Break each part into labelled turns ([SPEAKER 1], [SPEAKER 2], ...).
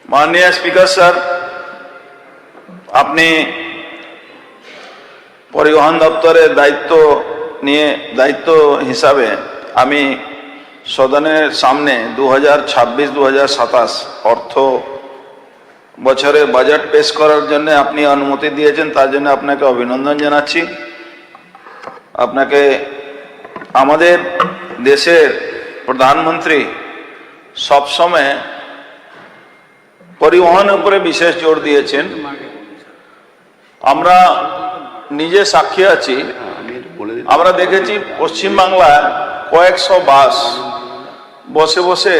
[SPEAKER 1] माननीय speaker sir, আপনি পরিবহন দপ্তরের দায়িত্ব হিসাবে আমি সদনের সামনে 2026-2027 অর্থ বছরের বাজেট পেশ করার জন্য আপনি অনুমতি দিয়েছেন, তার জন্য আপনাকে অভিনন্দন জানাচ্ছি। আপনাকে আমাদের দেশের প্রধানমন্ত্রী সবসময় পরিবহনের উপরে বিশেষ জোর দিয়েছেন। আমরা নিজে সাক্ষী আছি, আমরা দেখেছি পশ্চিমবাংলায় কয়েকশো বাস বসে বসে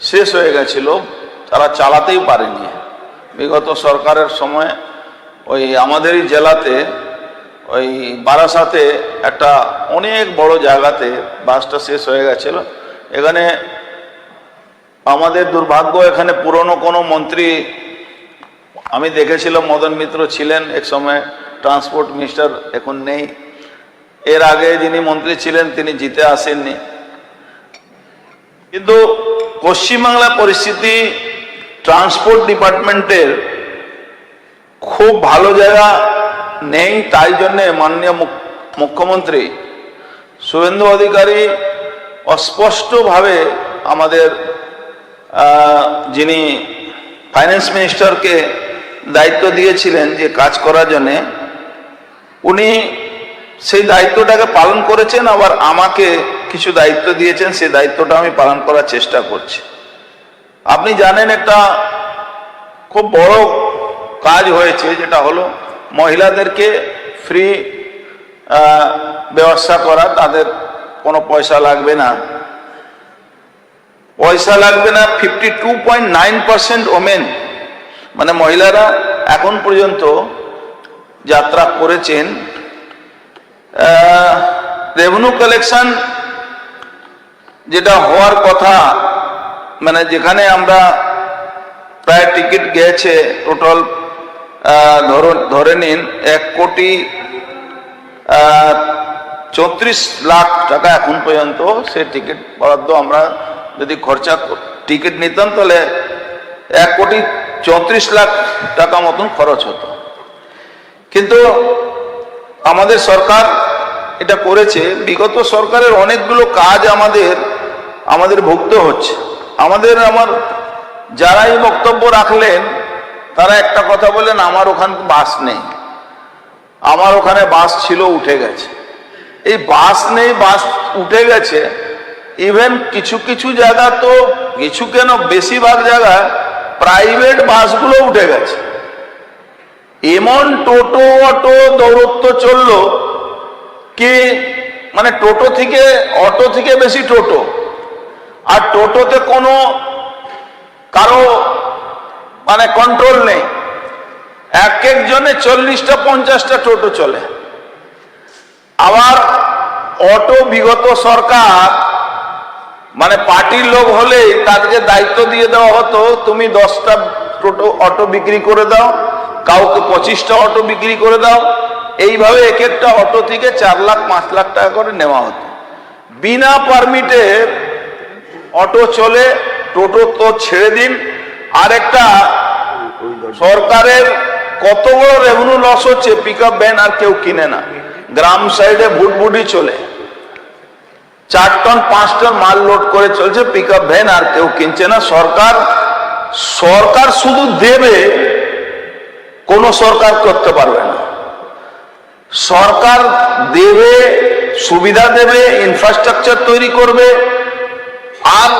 [SPEAKER 1] শেষ হয়ে গেছিল, তারা চালাতেই পারেনি। বিগত সরকারের সময় ওই আমাদেরই জেলাতে ওই বারাসাতে একটা অনেক বড় জায়গাতে বাসটা শেষ হয়ে গেছিল। এখানে আমাদের দুর্ভাগ্য, এখানে পুরনো কোনো মন্ত্রী আমি দেখেছিলাম, মদন মিত্র ছিলেন এক সময় ট্রান্সপোর্ট মিনিস্টার, এখন নেই। এর আগে যিনি মন্ত্রী ছিলেন তিনি জিতে আসেননি। কিন্তু পশ্চিমবাংলার পরিস্থিতি ট্রান্সপোর্ট ডিপার্টমেন্টের খুব ভালো জায়গা নেই। তাই জন্যে মাননীয় মুখ্যমন্ত্রী শুভেন্দু অধিকারী অস্পষ্টভাবে আমাদের যিনি ফাইন্যান্স মিনিস্টারকে দায়িত্ব দিয়েছিলেন যে কাজ করার জন্যে, উনি সেই দায়িত্বটাকে পালন করেছেন, আবার আমাকে কিছু দায়িত্ব দিয়েছেন, সেই দায়িত্বটা আমি পালন করার চেষ্টা করছি। আপনি জানেন একটা খুব বড় কাজ হয়েছে, যেটা হলো মহিলাদেরকে ফ্রি ব্যবস্থা করা, তাদের কোনো পয়সা লাগবে না। 52.9% ওমেন মানে মহিলারা এখন পর্যন্ত যাত্রা করেছেন। রেভিনিউ কালেকশন যেটা হওয়ার কথা, মানে যেখানে আমরা প্রায় টিকিট গেছে টোটাল ধরে নিন 1,34,00,000 টাকা এখন পর্যন্ত। সে টিকিট বরাদ্দ আমরা যদি খরচা টিকিট নিতাম তাহলে 1,34,00,000 টাকা মতন খরচ হতো। কিন্তু আমাদের সরকার এটা করেছে। বিগত সরকারের অনেকগুলো কাজ আমাদের ভুগতে হচ্ছে। আমার যারাই বক্তব্য রাখলেন তারা একটা কথা বলেন, আমার ওখানে বাস নেই, আমার ওখানে বাস ছিল উঠে গেছে। এই বাস নেই, বাস উঠে গেছে, ইভেন কিছু কিছু জায়গা তো, কিছু কেন বেশিরভাগ জায়গায় প্রাইভেট বাসগুলো উঠে গেছে। এমন টোটো অটো দৌরত্ব চললো কি, মানে অটো থেকে বেশি টোটো, আর টোটোতে কোনো কারো মানে কন্ট্রোল নেই। এক একজনে 40টা 50টা টোটো চলে। আবার অটো বিগত সরকার মানে পার্টির লোক হলে তাদেরকে দায়িত্ব দিয়ে দেওয়া হতো, তুমি 10টা অটো বিক্রি করে দাও, কাউকে 25টা অটো বিক্রি করে দাও। এইভাবে এক একটা অটো থেকে 4 লাখ 5 লাখ টাকা করে নেওয়া হতো। বিনা পারমিটে অটো চলে, টোটো তো ছেড়ে দিন। আর একটা সরকারের কত বড় রেভিনিউ লস হচ্ছে, পিকআপ ভ্যান আর কেউ কিনে না। গ্রাম সাইডে ভুটভুটি চলে, 4 টন 5 টন মাল লোড করে চলছে পিকআপ ভ্যান, আর কেউ কিনছে না। সরকার শুধু দেবে, কোন সরকার করতে পারবে না। সরকার দেবে, সুবিধা দেবে, ইনফ্রাস্ট্রাকচার তৈরি করবে, আর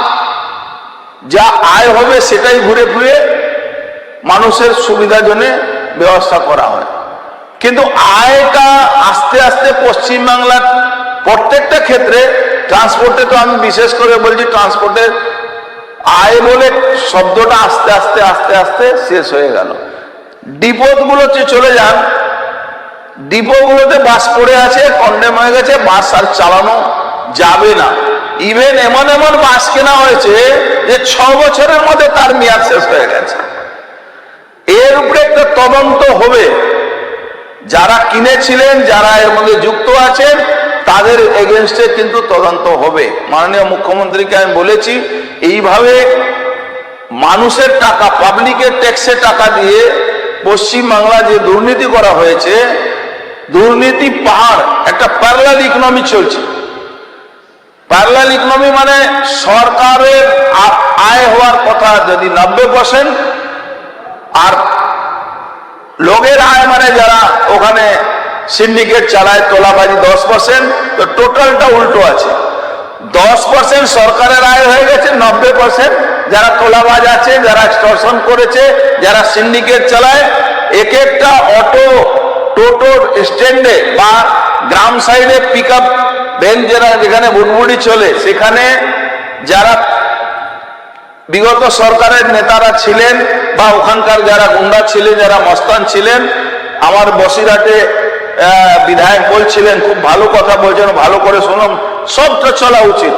[SPEAKER 1] যা আয় হবে সেটাই ঘুরে ফিরে মানুষের সুবিধার জন্য ব্যবস্থা করা হয়। কিন্তু আয়টা আস্তে আস্তে পশ্চিমবাংলার প্রত্যেকটা ক্ষেত্রে, ট্রান্সপোর্টে তো আমি বিশেষ করে বলছি, ট্রান্সপোর্টের আয় বলে শব্দটা আস্তে আস্তে আস্তে আস্তে শেষ হয়ে গেল। ডিপোগুলোতে চলে যান, ডিপোগুলোতে বাস পড়ে আছে, কন্ডেম হয়ে গেছে, বাস আর চালানো যাবে না। ইভেন এমন বাস কেনা হয়েছে যে 6 বছরের মধ্যে তার মেয়াদ শেষ হয়ে গেছে। এর উপরে একটা তদন্ত হবে। যারা কিনেছিলেন, যারা এর মধ্যে যুক্ত আছেন, তাদের এগেনস্টে কিন্তু তদন্ত হবে। মাননীয় মুখ্যমন্ত্রীকে আমি বলেছি, এইভাবে মানুষের টাকা, পাবলিকের ট্যাক্সের টাকা দিয়ে পশ্চিমবাংলা যে দুর্নীতি করা হয়েছে, দুর্নীতি পাহাড়, একটা প্যারালাল ইকোনমি চলছে। প্যারালাল ইকোনমি মানে সরকারের আয় হওয়ার কথা যদি 90%, আর লোকের আয় মানে যারা ওখানে সিন্ডিকেট চালায় তোলাবাজি 10%, তো টোটালটা উল্টো আছে। 10% সরকারের আয় হয়ে গেছে, 90% যারা তোলাবাজ আছে, যারা এক্সটর্শন করেছে, যারা সিন্ডিকেট চালায়, এক একটা অটো টোটোর স্ট্যান্ডে বা গ্রাম সাইডে পিক আপ ভ্যান যেখানে বুটবুড়ি চলে, সেখানে যারা বিগত সরকারের নেতারা ছিলেন বা ওখানকার যারা গুন্ডা ছিলেন, যারা মস্তান ছিলেন, আমার বসিরহাটে বিধায়ক বলছিলেন, খুব ভালো কথা বলছেন, ভালো করে শুনুন, সবটা চলা উচিত।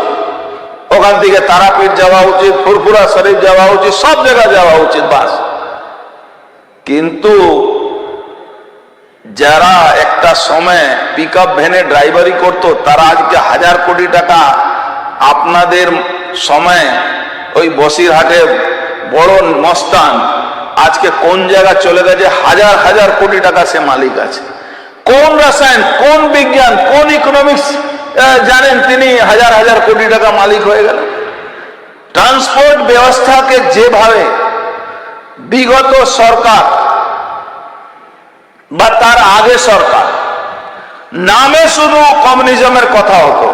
[SPEAKER 1] ওখান থেকে তারাপীঠ যাওয়া উচিত, ফুরফুরা শরীফ যাওয়া উচিত, সব জায়গায় যাওয়া উচিত বাস। কিন্তু যারা একটা সময় পিক আপ ভ্যানে ড্রাইভারি করতো, তারা আজকে 1000 কোটি টাকা আপনাদের সময় ওই বসিরহাটে বড় মস্তান আজকে কোন জায়গা চলে গেছে, 1000 কোটি টাকা সে মালিক আছে। কোন রসায়ন, কোন বিজ্ঞান, কোন ইকোনমিক্স জানেন তিনি 1000 কোটি টাকা মালিক হয়ে গেল? ট্রান্সপোর্ট ব্যবস্থাকে যেভাবে বিগত সরকার বা তার আগে সরকার, নামে শুধু কমিউনিজমের কথা হতো,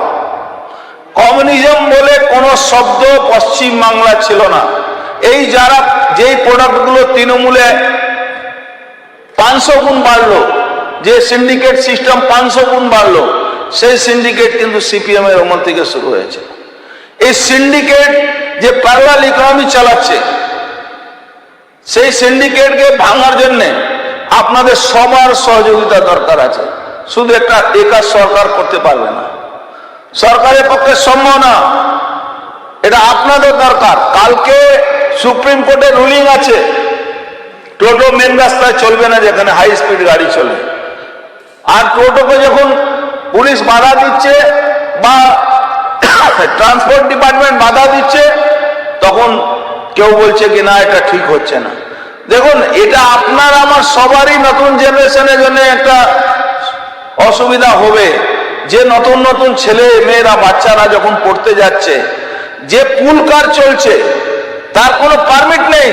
[SPEAKER 1] কমিউনিজম বলে কোনো শব্দ পশ্চিম বাংলা ছিল না। এই যারা যেই প্রোডাক্টগুলো তৃণমূলে 500 গুণ বাড়লো, যে সিন্ডিকেট সিস্টেম 500 গুণ বাড়লো, সেই সিন্ডিকেট কিন্তু সিপিএম এর আমল থেকে শুরু হয়েছে। এই সিন্ডিকেট যে প্যারালাল ইকোনমি চালাচ্ছে, সেই সিন্ডিকেটকে ভাঙার জন্য আপনাদের সবার সহযোগিতা দরকার আছে। শুধু একা সরকার করতে পারবে না, সরকারের পক্ষে সম্ভব না, এটা আপনাদের দরকার। কালকে সুপ্রিম কোর্টের রুলিং আছে, টোটো মেন রাস্তায় চলবে না যেখানে হাই স্পিড গাড়ি চলে। আর টোটোকে যখন পুলিশ বাধা দিচ্ছে বা ট্রান্সপোর্ট ডিপার্টমেন্ট বাধা দিচ্ছে, তখন কেউ বলছে কি না এটা ঠিক হচ্ছে না। দেখুন, এটা আপনার আমার সবারই নতুন জেনারেশনের জন্য একটা অসুবিধা হবে, যে নতুন নতুন ছেলে মেয়েরা বাচ্চারা যখন পড়তে যাচ্ছে, যে পুল কার চলছে তার কোনো পারমিট নেই,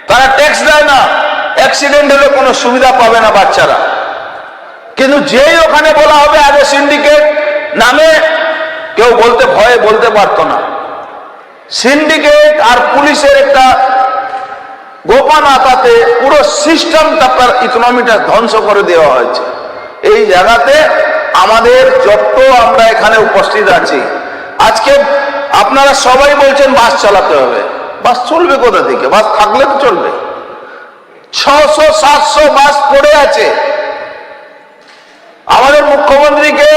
[SPEAKER 1] তারা ট্যাক্স দেয় না, অ্যাক্সিডেন্ট হলে কোনো সুবিধা পাবে না বাচ্চারা। কিন্তু যেই ওখানে বলা হবে আগে সিন্ডিকেট নামে, কেউ ভয়ে বলতে পারতো না। সিন্ডিকেট আর পুলিশের একটা গোপন আতাতে পুরো সিস্টেমটা, ইকোনমিটা ধ্বংস করে দেওয়া হয়েছে। এই জায়গাতে আমাদের যত আমরা এখানে উপস্থিত আছি, আজকে আপনারা সবাই বলছেন বাস চালাতে হবে। বাস চলবে কোথা থেকে? বাস থাকলে তো চলবে। 600-700 বাস পড়ে আছে। আমাদের মুখ্যমন্ত্রীকে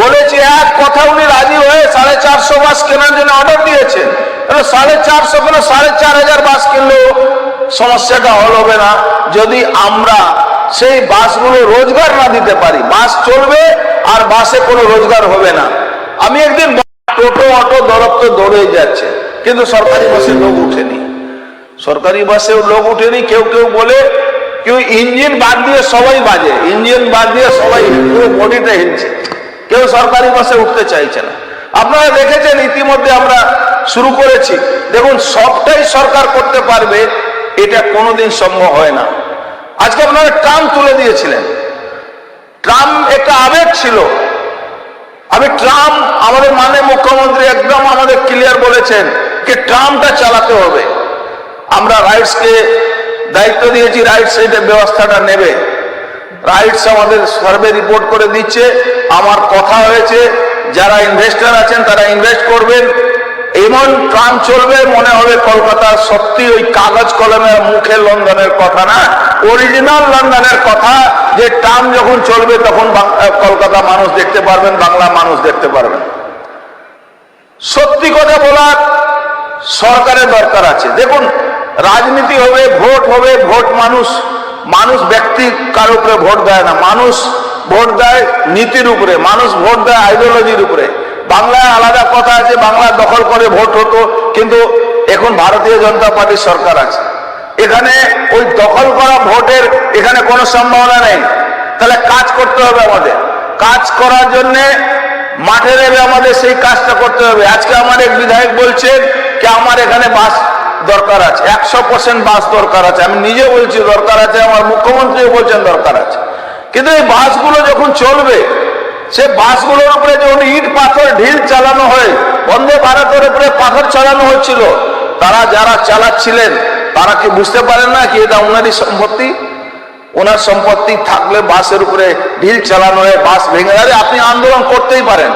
[SPEAKER 1] বলেছি, এক কথা উনি রাজি হয়ে 450 বাস কেনার জন্য অর্ডার দিয়েছেন। 450 কেন 4500 বাস কিনলেও সমস্যাটা হল হবে না, যদি আমরা সেই বাসগুলো রোজগার না দিতে পারি। বাস চলবে আর বাসে কোনো রোজগার হবে না। আমি একদিন টোটো অটো দৌড়তে দৌড়ে যাচ্ছে, কিন্তু সরকারি বাসে লোক উঠেনি, সরকারি বাসেও লোক উঠেনি। কেউ বলে কেউ ইঞ্জিন বাদ দিয়ে সবাই বাজে, ইঞ্জিন বাদ দিয়ে সবাই পুরো বডিটা হিলছে, কেউ সরকারি বাসে উঠতে চাইছে না। আপনারা দেখেছেন ইতিমধ্যে আমরা শুরু করেছি। দেখুন, সবটাই সরকার করতে পারবে এটা কোনোদিন সম্ভব হয় না। আজকে আপনারা ট্রাম তুলে দিয়েছিলেন, ট্রাম একটা আবেগ ছিল। ট্রাম আমাদের মাননীয় মুখ্যমন্ত্রী একদম আমাদের ক্লিয়ার বলেছেন যে ট্রামটা চালাতে হবে। আমরা রাইটসকে দায়িত্ব দিয়েছি, রাইটস এটার ব্যবস্থাটা নেবে। রাইটস আমাদের সার্ভে রিপোর্ট করে দিচ্ছে, আমার কথা হয়েছে, যারা ইনভেস্টর আছেন তারা ইনভেস্ট করবেন। এমন ট্রাম চলবে মনে হবে কলকাতার, সত্যি ওই কাগজ কলমের মুখে লন্ডনের কথা না, অরিজিনাল লন্ডনের কথা, যে ট্রাম যখন চলবে তখন কলকাতা মানুষ দেখতে পারবেন, বাংলা মানুষ দেখতে পারবেন। সত্যি কথা বলার সরকারের দরকার আছে। দেখুন, রাজনীতি হবে, ভোট মানুষ ব্যক্তি কার উপরে ভোট দেয় না, মানুষ ভোট দেয় নীতির উপরে, মানুষ ভোট দেয় আইডিওলজির উপরে। বাংলায় আলাদা কথা আছে, বাংলা দখল করে ভোট হতো, কিন্তু এখন ভারতীয় জনতা পার্টির সরকার আছে, এখানে ওই দখল করা ভোটের এখানে কোনো সম্ভাবনা নেই। তাহলে কাজ করতে হবে, আমাদের কাজ করার জন্য মাঠে নেমে আমাদের সেই কাজটা করতে হবে। আজকে আমার এক বিধায়ক বলছেন যে আমার এখানে বাস দরকার আছে, 100% বাস দরকার আছে। আমি নিজে বলছি দরকার আছে, আমার মুখ্যমন্ত্রীও বলছেন দরকার আছে। কিন্তু এই বাসগুলো যখন চলবে, সে বাসগুলোর উপরে যখন ইট পাথর ঢিল চালানো হয়, বন্দে ভারতের উপরে পাথর চালানো হচ্ছিল, তারা যারা চালাচ্ছিলেন তারা কি বুঝতে পারেন না কি এটা ওনারই সম্পত্তি? ওনার সম্পত্তি থাকলে বাসের উপরে ঢিল চালানো হয়, বাস ভেঙে যাবে। আপনি আন্দোলন করতেই পারেন,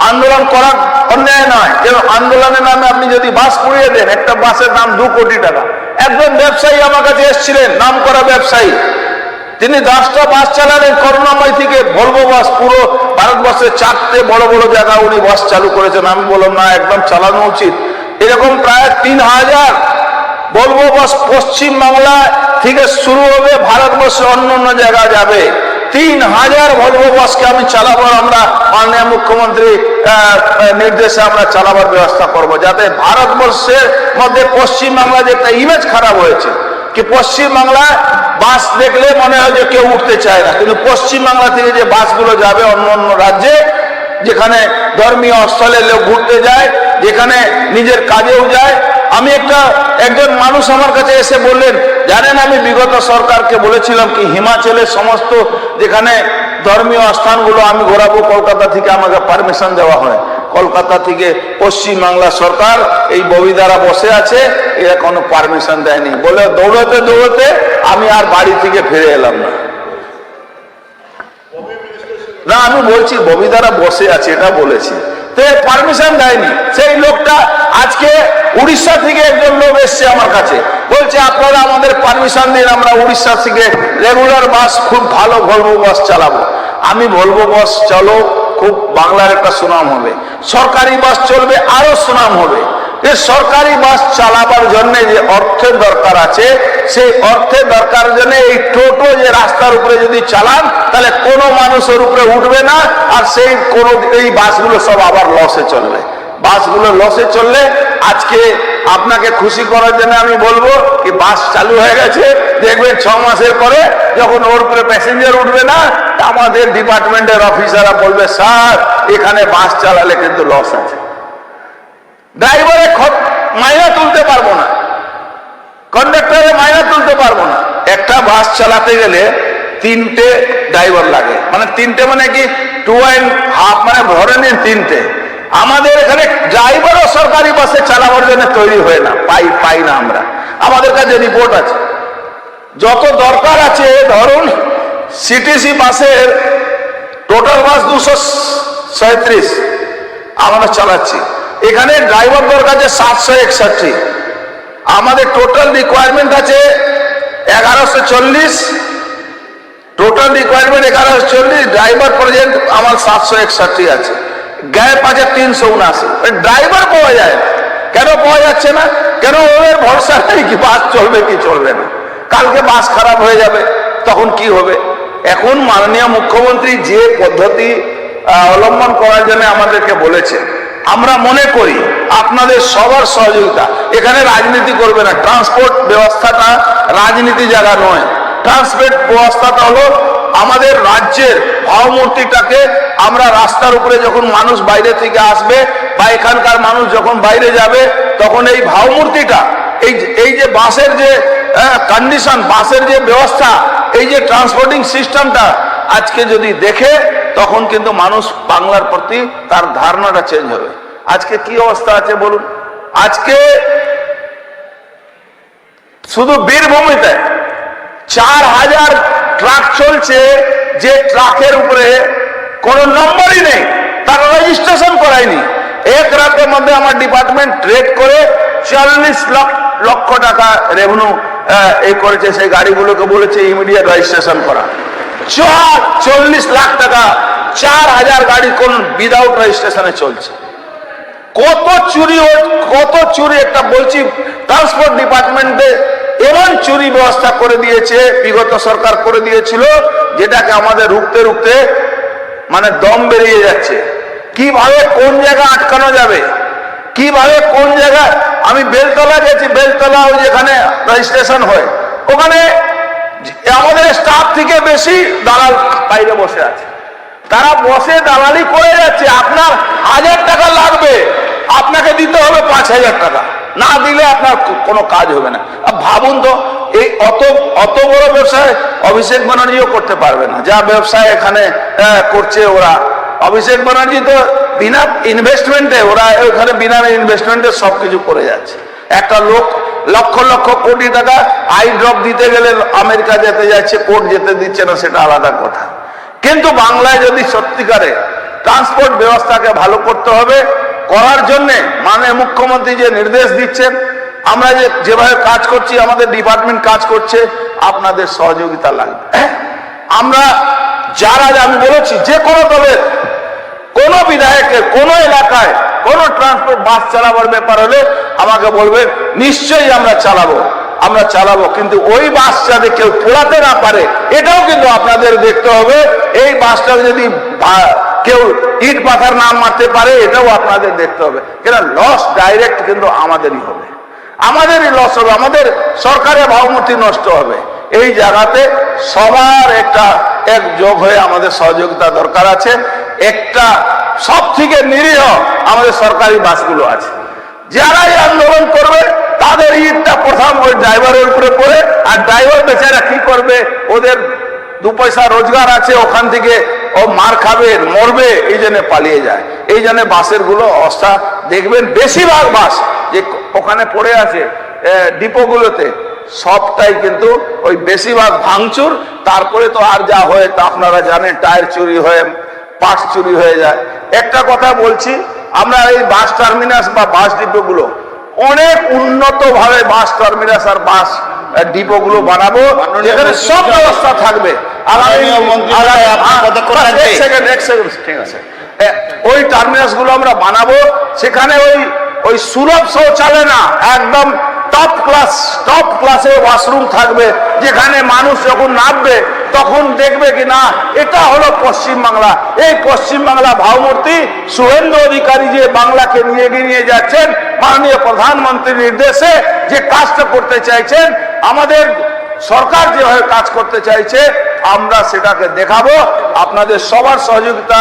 [SPEAKER 1] আন্দোলন করা অন্যায় নয়, কিন্তু আন্দোলনের নামে আপনি যদি বাস পুড়িয়ে দেন, একটা বাসের দাম 2 কোটি টাকা। একজন ব্যবসায়ী আমার কাছে এসেছিলেন, নাম করা ব্যবসায়ী, তিনি 10টা বাস চালালেন করুণাময় থেকে, ভলভো বাস, পুরো ভারতবর্ষের 4টে বড় বড় জায়গা উনি বাস চালু করেছেন। আমি বললাম না, একদম চালানো উচিত। এরকম প্রায় 3000 ভলভো বাস পশ্চিম বাংলা থেকে শুরু হবে, ভারতবর্ষের অন্য অন্য জায়গা যাবে। 3000 ভলভো বাসকে আমি চালাবার, আমরা মাননীয় মুখ্যমন্ত্রী নির্দেশে আমরা চালাবার ব্যবস্থা করব, যাতে ভারতবর্ষের মধ্যে পশ্চিম বাংলা যে একটা ইমেজ খারাপ হয়েছে, কি পশ্চিম বাংলায় বাস দেখলে মনে হয় যে কেউ উঠতে চায় না, কিন্তু পশ্চিম বাংলা থেকে যে বাসগুলো যাবে অন্য অন্য রাজ্যে, যেখানে ধর্মীয় স্থলে লোক ঘুরতে যায়, যেখানে নিজের কাজেও যায়। আমি একজন মানুষ আমার কাছে এসে বললেন, জানেন আমি বিগত সরকারকে বলেছিলাম কি হিমাচলের সমস্ত যেখানে ধর্মীয় স্থানগুলো আমি ঘোরাবো, কলকাতা থেকে আমাকে পারমিশন দেওয়া হয়। কলকাতা থেকে পশ্চিমবাংলা সরকার এই ববিদারা বসে আছে, এরা কোনো পারমিশন দেয়নি বলে দৌড়তে দৌড়তে আমি আর বাড়ি থেকে ফিরে এলাম না। না, আমি বলছি ববিদারা বসে আছে, এটা বলেছি, তো পারমিশন দেয়নি। সেই লোকটা আজকে উড়িষ্যা থেকে একজন লোক এসছে আমার কাছে, বলছে আপনারা আমাদের পারমিশন দিন, আমরা উড়িষ্যা থেকে রেগুলার বাস খুব ভালো ভলভো বাস চালাবো। আমি ভলভো বাস চলো, খুব বাংলার একটা সুনাম হবে, সরকারি বাস চলবে আরো সুনাম হবে। সরকারি বাস চালাবার জন্য যে অর্থের দরকার আছে, সেই অর্থের দরকার জন্য এই টোটো যে রাস্তার উপরে যদি চালান, তাহলে কোনো মানুষের উপরে উঠবে না, আর সেই কোনো এই বাসগুলো সব আবার লসে চলবে। বাসগুলো লসে চললে আজকে আপনাকে খুশি করার জন্য আমি বলবো কি বাস চালু হয়ে গেছে, দেখবেন 6 মাসের পরে যখন ওর উপরে প্যাসেঞ্জার উঠবে না, আমাদের ডিপার্টমেন্টের অফিসাররা বলবে স্যার এখানে বাস চালালে কিন্তু লস আছে, ড্রাইভারে মাইনা তুলতে পারবো না, কন্ডাক্টরে মাইনা তুলতে পারবো না। একটা বাস চালাতে গেলে 3টে ড্রাইভার লাগে, মানে 3টে মানে কি 2.5, মানে ধরে নিন 3টে। আমাদের এখানে ড্রাইভারও সরকারি বাসে চালাবার জন্য তৈরি হয় না, পাই না আমরা। আমাদের কাছে রিপোর্ট আছে, যত দরকার আছে, ধরুন সিটিসি বাসের টোটাল বাস 237 আমরা চালাচ্ছি, এখানে ড্রাইভার দরকার আছে 761। আমাদের টোটাল রিকোয়ারমেন্ট আছে 1140, টোটাল রিকোয়ারমেন্ট 1140, ড্রাইভার প্রেজেন্ট আমার 761 আছে, গ্যাপ আছে 379। ড্রাইভার পাওয়া যায় না, কেন পাওয়া যাচ্ছে না? কেন? ওদের ভরসা নেই কি বাস চলবে কি চলবে না, কালকে বাস খারাপ হয়ে যাবে, তখন কি হবে? এখন মাননীয় মুখ্যমন্ত্রী যে পদ্ধতি অবলম্বন করার জন্য আমাদেরকে বলেছে, আমরা মনে করি আপনাদের সবার সহযোগিতা, এখানে রাজনীতি করবে না, ট্রান্সপোর্ট ব্যবস্থাটা রাজনীতি জায়গা নয়। ট্রান্সপোর্ট ব্যবস্থাটা হলো আমাদের রাজ্যের ভাবমূর্তিটাকে আমরা রাস্তার উপরে যখন মানুষ বাইরে থেকে আসবে বা এখানকার মানুষ যখন বাইরে যাবে, তখন এই ভাবমূর্তিটা, এই যে বাসের যে কন্ডিশন, বাসের যে ব্যবস্থা, এই যে ট্রান্সপোর্টিং সিস্টেমটা আজকে যদি দেখে, তখন কিন্তু মানুষ বাংলার প্রতি তার ধারণাটা চেঞ্জ হবে। আজকে কি অবস্থা আছে বলুন? আজকে শুধু বীরভূমিতে 4000 ট্রাক চলছে, যে ট্রাকের উপরে কোনো নম্বরই নেই, তারা রেজিস্ট্রেশন করায়নি। এক রাতের মধ্যে আমার ডিপার্টমেন্ট ট্রেড করে 40 লক্ষ টাকা রেভিনিউ এই করেছে। সেই গাড়িগুলোকে বলেছে ইমিডিয়েট রেজিস্ট্রেশন করা। 40 লাখ টাকা 4000 গাড়ি কোন উইদাউট রেজিস্ট্রেশনে চলছে। কত চুরি একটা বলছি, ট্রান্সপোর্ট ডিপার্টমেন্টে এমন চুরি ব্যবস্থা করে দিয়েছে, বিগত সরকার করে দিয়েছিল, যেটাকে আমাদের রুখতে রুখতে মানে দম বেরিয়ে যাচ্ছে। কিভাবে কোন জায়গা আটকানো যাবে, কিভাবে কোন জায়গায় আমি বেলতলা গেছি, বেলতলা ওই যেখানে রেজিস্ট্রেশন হয় ওখানে আমাদের স্টাফ থেকে বেশি দালাল বাইরে বসে আছে, তারা বসে দালালি করে যাচ্ছে। আপনার 1000 টাকা লাগবে, আপনাকে দিতে হবে 5000 টাকা, না দিলে আপনার কোনো কাজ হবে না। ভাবুন তো, এই অত বড় ব্যবসায় অভিষেক ব্যানার্জিও করতে পারবে না যা ব্যবসায় এখানে করছে ওরা। অভিষেক ব্যানার্জি তো বিনা ইনভেস্টমেন্টে, ওরা ওখানে বিনা ইনভেস্টমেন্টে সবকিছু করে যাচ্ছে। একটা লোক লক্ষ লক্ষ কোটি টাকা আই ড্রপ দিতে গেলে আমেরিকা যেতে যাচ্ছে, কোর্ট যেতে দিচ্ছে না, সেটা আলাদা কথা। কিন্তু বাংলায় যদি সত্যিকারে ট্রান্সপোর্ট ব্যবস্থাকে ভালো করতে হবে, করার জন্য মাননীয় মুখ্যমন্ত্রী যে নির্দেশ দিচ্ছেন, আমরা যেভাবে কাজ করছি, আমাদের ডিপার্টমেন্ট কাজ করছে, আপনাদের সহযোগিতা লাগবে। আমরা যারা, আমি বলেছি যে কোনো দলের কোন বিধায়কের কোন এলাকায় কোন ট্রান্সপোর্ট বাস চালাবার ব্যাপার হলে আমাকে বলবেন, নিশ্চয়ই আমরা চালাবো, কিন্তু ওই বাস যাতে কেউ পোড়াতে না পারে এটাও কিন্তু আপনাদের দেখতে হবে। এই বাসটা যদি কেউ ইট পাথর না মারতে পারে এটাও আপনাদের দেখতে হবে, কেন লস ডাইরেক্ট কিন্তু আমাদেরই হবে, আমাদেরই লস হবে, আমাদের সরকারের ভাবমূর্তি নষ্ট হবে। এই জায়গাতে সবার একযোগ হয়ে আমাদের সহযোগিতা দরকার আছে। একটা সব থেকে নিরীহ আমাদের সরকারি বাসগুলো আছে, যারাই আন্দোলন করবে তাদের ইটটা প্রথম ওই ড্রাইভারের উপরে পড়ে, আর ড্রাইভার বেচারা কি করবে, ওদের 2 পয়সা রোজগার আছে, ওখান থেকে ও মার খাবে, মরবে, এই জন্য পালিয়ে যায়। এই জন্য বাসের গুলো অবস্থা দেখবেন, বেশিরভাগ বাস যে ওখানে পড়ে আছে ডিপোগুলোতে সবটাই কিন্তু ওই বেশিরভাগ ভাঙচুর, তারপরে তো আর যা হয় তা আপনারা জানেন, টায়ার চুরি হয়ে, পার্টস চুরি হয়ে যায়। একটা কথা বলছি, আমরা এই বাস টার্মিনাস বা বাস ডিপোগুলো অনেক উন্নত ভাবে বাস টার্মিনাস আর বাস ডিপোগুলো বানাবো, যেখানে সব ব্যবস্থা থাকবে। ওই টার্মিনাস গুলো আমরা বানাবো, সেখানে ওই সুলভ শৌচালয় না, একদম টপ ক্লাসে ওয়াশরুম থাকবে, যেখানে মানুষ যখন নামবে তখন দেখবে কি না এটা হলো পশ্চিমবাংলা। এই পশ্চিমবাংলা ভাবমূর্তি শুভেন্দু অধিকারী যে বাংলাকে নিয়ে যাচ্ছেন, মাননীয় প্রধানমন্ত্রীর নির্দেশে যে কাজটা করতে চাইছেন, আমাদের সরকার যেভাবে কাজ করতে চাইছে, আমরা সেটাকে দেখাবো। আপনাদের সবার সহযোগিতা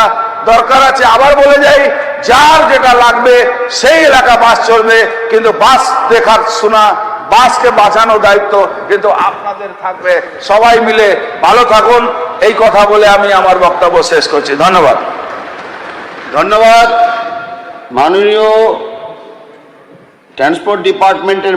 [SPEAKER 1] দরকার আছে। আবার বলে যাই, যার যেটা লাগবে সেই এলাকা বাস চলবে, কিন্তু বাস দেখার শোনা, বাসকে বাঁচানো দায়িত্ব কিন্তু আপনাদের থাকবে। সবাই মিলে ভালো থাকুন, এই কথা বলে আমি আমার বক্তব্য শেষ করছি। ধন্যবাদ।
[SPEAKER 2] ধন্যবাদ মাননীয় ট্রান্সপোর্ট ডিপার্টমেন্টের